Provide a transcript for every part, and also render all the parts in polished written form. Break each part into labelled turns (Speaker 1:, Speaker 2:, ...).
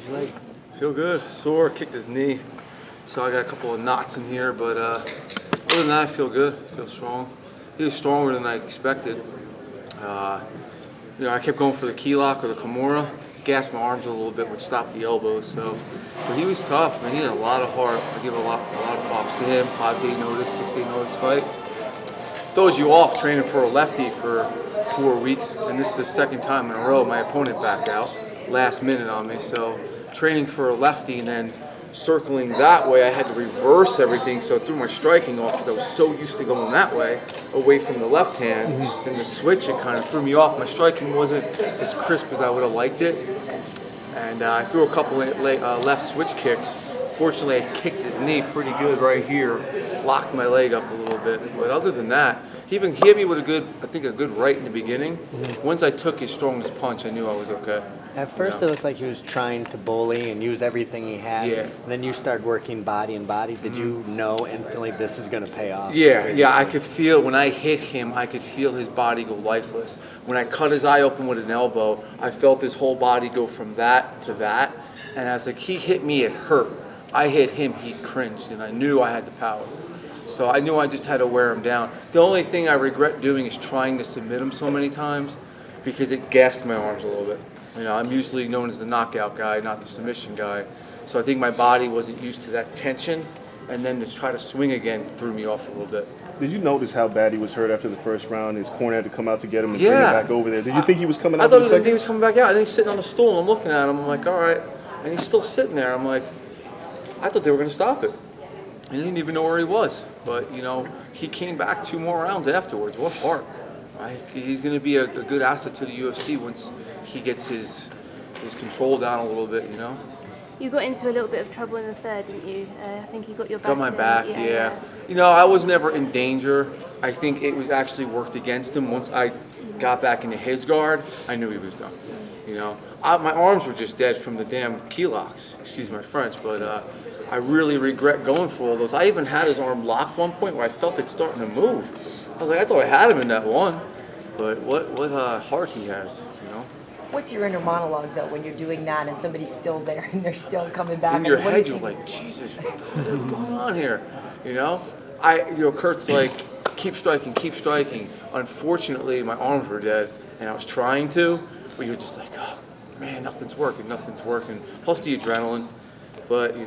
Speaker 1: your leg?
Speaker 2: Feel good. Sore. Kicked his knee, so I got a couple of knots in here. But other than that, I feel good. I feel strong. He was stronger than I expected. I kept going for the key lock or the Kimura. Gassed my arms a little bit, which stopped the elbows. So, but he was tough, man. He had a lot of heart. I give a lot of props to him. 5-day notice, 6-day notice fight. Throws you off training for a lefty for 4 weeks, and this is the second time in a row my opponent backed out last minute on me. So, training for a lefty and then circling that way, I had to reverse everything, so I threw my striking off because I was so used to going that way, away from the left hand. Then the switch, it kind of threw me off. My striking wasn't as crisp as I would have liked it, and I threw a couple left switch kicks. Fortunately, I kicked his knee pretty good right here, locked my leg up a little bit. But other than that, he hit me with a good right in the beginning. Once I took his strongest punch, I knew I was okay.
Speaker 1: At first, it looked like he was trying to bully and use everything he had.
Speaker 2: Yeah.
Speaker 1: And then you started working body and body. Did you know instantly this is going to pay off?
Speaker 2: Yeah, I could feel when I hit him, I could feel his body go lifeless. When I cut his eye open with an elbow, I felt his whole body go from that to that. And as he hit me, it hurt. I hit him, he cringed, and I knew I had the power. So I knew I just had to wear him down. The only thing I regret doing is trying to submit him so many times because it gassed my arms a little bit. I'm usually known as the knockout guy, not the submission guy. So I think my body wasn't used to that tension, and then to try to swing again threw me off a little bit.
Speaker 3: Did you notice how bad he was hurt after the first round? His corner had to come out to get him and bring him back over there. Did you think he was coming out?
Speaker 2: I thought
Speaker 3: for the second?
Speaker 2: he was coming back out, and he's sitting on the stool, and I'm looking at him. I'm like, all right. And he's still sitting there. I'm like, I thought they were going to stop it. I didn't even know where he was. But, he came back 2 more rounds afterwards. What heart. He's going to be a good asset to the UFC once he gets his control down a little bit,
Speaker 4: You got into a little bit of trouble in the third, didn't you? I think you got your back.
Speaker 2: Got my back, yeah. I was never in danger. I think it was actually worked against him. Once I got back into his guard, I knew he was done. My arms were just dead from the damn key locks. Excuse my French, but I really regret going for all those. I even had his arm locked one point where I felt it starting to move. I was like, I thought I had him in that one, but what heart he has,
Speaker 5: What's your inner monologue, though, when you're doing that and somebody's still there and they're still coming back?
Speaker 2: In your head, you're like, Jesus, what the hell is going on here? Kurt's like, keep striking. Unfortunately, my arms were dead, and I was trying to, but you're just like, oh, man, nothing's working. Plus the adrenaline. But,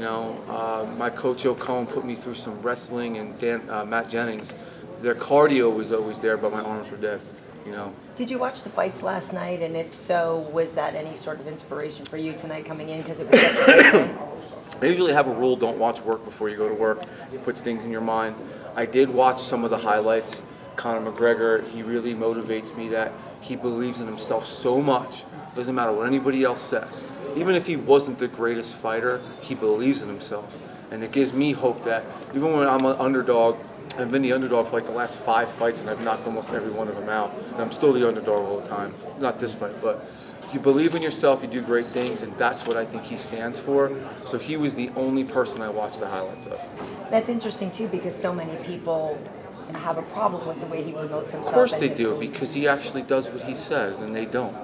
Speaker 2: my coach, Joe Cohen, put me through some wrestling, and Matt Jennings. Their cardio was always there, but my arms were dead.
Speaker 5: Did you watch the fights last night? And if so, was that any sort of inspiration for you tonight coming in? Because it was such a great night.
Speaker 2: I usually have a rule: don't watch work before you go to work. It puts things in your mind. I did watch some of the highlights. Conor McGregor, he really motivates me that he believes in himself so much. Doesn't matter what anybody else says. Even if he wasn't the greatest fighter, he believes in himself. And it gives me hope that even when I'm an underdog, I've been the underdog for like the last 5 fights, and I've knocked almost every one of them out. And I'm still the underdog all the time. Not this fight, but you believe in yourself, you do great things, and that's what I think he stands for. So he was the only person I watched the highlights of.
Speaker 5: That's interesting, too, because so many people have a problem with the way he promotes himself.
Speaker 2: Of course they do, because he actually does what he says, and they don't.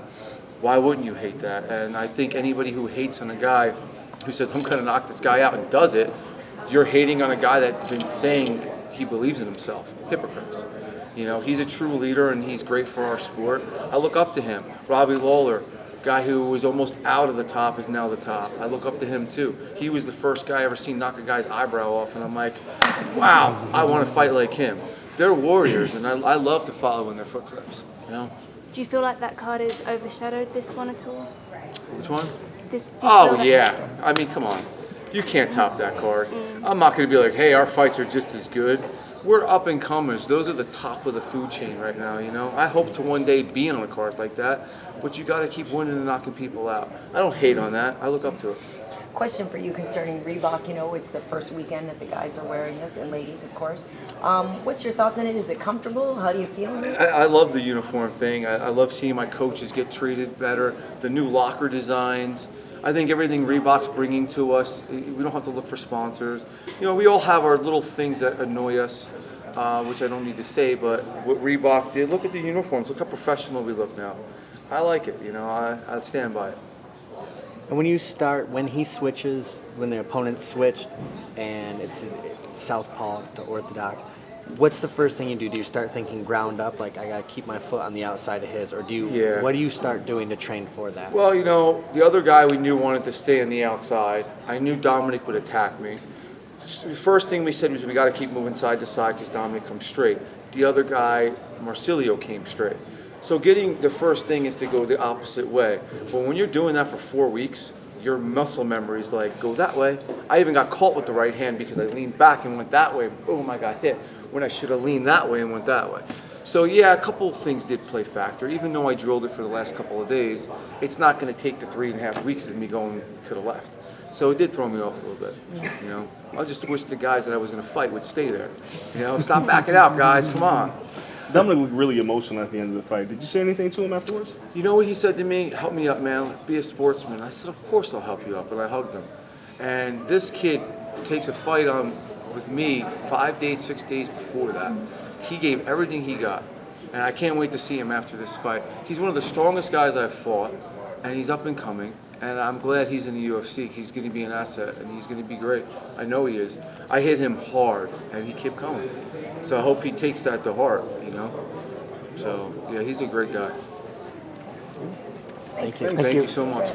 Speaker 2: Why wouldn't you hate that? And I think anybody who hates on a guy who says, I'm going to knock this guy out, and does it, you're hating on a guy that's been saying he believes in himself. Hypocrites. He's a true leader, and he's great for our sport. I look up to him. Robbie Lawler, guy who was almost out of the top, is now the top. I look up to him too. He was the first guy I ever seen knock a guy's eyebrow off, and I'm like, wow, I want to fight like him. They're warriors, and I love to follow in their footsteps.
Speaker 4: Do you feel like that card has overshadowed this one at all?
Speaker 2: Which one?
Speaker 4: Oh,
Speaker 2: yeah. I mean, come on. You can't top that card. I'm not going to be like, hey, our fights are just as good. We're up and comers. Those are the top of the food chain right now, I hope to one day be on a card like that, but you got to keep winning and knocking people out. I don't hate on that. I look up to it.
Speaker 5: Question for you concerning Reebok. It's the first weekend that the guys are wearing this, and ladies, of course. What's your thoughts on it? Is it comfortable? How do you feel?
Speaker 2: I love the uniform thing. I love seeing my coaches get treated better. The new locker designs. I think everything Reebok's bringing to us, we don't have to look for sponsors. We all have our little things that annoy us, which I don't need to say, but what Reebok did, look at the uniforms. Look how professional we look now. I like it, I stand by it.
Speaker 1: And when he switches, when the opponent switched, and it's southpaw to orthodox, what's the first thing you do? Do you start thinking ground up, like I gotta keep my foot on the outside of his, or what do you start doing to train for that?
Speaker 2: Well, you know, the other guy we knew wanted to stay on the outside. I knew Dominic would attack me. The first thing we said was we got to keep moving side to side because Dominic comes straight. The other guy, Marsilio, came straight. So the first thing is to go the opposite way. But when you're doing that for 4 weeks, your muscle memory is like, go that way. I even got caught with the right hand because I leaned back and went that way. Boom, I got hit when I should have leaned that way and went that way. So yeah, a couple of things did play factor. Even though I drilled it for the last couple of days, it's not going to take the 3.5 weeks of me going to the left. So it did throw me off a little bit, you know. I just wish the guys that I was going to fight would stay there. You know, stop backing out, guys, come on.
Speaker 3: Dominic looked really emotional at the end of the fight. Did you say anything to him afterwards?
Speaker 2: You know what he said to me? Help me up, man. Be a sportsman. I said, of course I'll help you up, and I hugged him. And this kid takes a fight on with me 5 days, 6 days before that. He gave everything he got, and I can't wait to see him after this fight. He's one of the strongest guys I've fought, and he's up and coming. And I'm glad he's in the UFC. He's going to be an asset, and he's going to be great. I know he is. I hit him hard, and he kept coming. So I hope he takes that to heart, you know. So, yeah, he's a great guy.
Speaker 5: Thanks.
Speaker 2: Thank you so much.